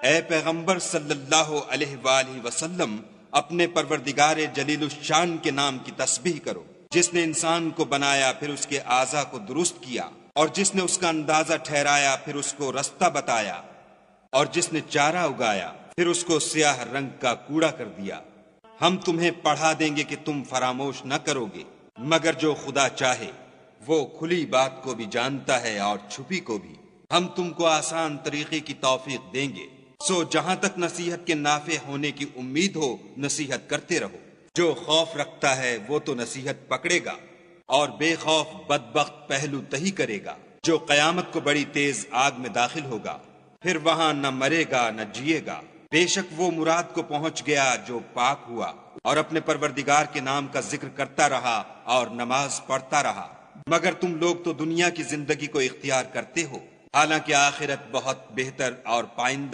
اے پیغمبر صلی اللہ علیہ وآلہ وسلم، اپنے پروردگار جلیل الشان کے نام کی تسبیح کرو، جس نے انسان کو بنایا پھر اس کے اعضاء کو درست کیا، اور جس نے اس کا اندازہ ٹھہرایا پھر اس کو رستہ بتایا، اور جس نے چارہ اگایا پھر اس کو سیاہ رنگ کا کوڑا کر دیا۔ ہم تمہیں پڑھا دیں گے کہ تم فراموش نہ کرو گے، مگر جو خدا چاہے، وہ کھلی بات کو بھی جانتا ہے اور چھپی کو بھی۔ ہم تم کو آسان طریقے کی توفیق دیں گے، سو جہاں تک نصیحت کے نافع ہونے کی امید ہو نصیحت کرتے رہو۔ جو خوف رکھتا ہے وہ تو نصیحت پکڑے گا، اور بے خوف بدبخت پہلو تہی کرے گا، جو قیامت کو بڑی تیز آگ میں داخل ہوگا، پھر وہاں نہ مرے گا نہ جیے گا۔ بے شک وہ مراد کو پہنچ گیا جو پاک ہوا اور اپنے پروردگار کے نام کا ذکر کرتا رہا اور نماز پڑھتا رہا۔ مگر تم لوگ تو دنیا کی زندگی کو اختیار کرتے ہو، حالانکہ آخرت بہت بہتر اور پائندہ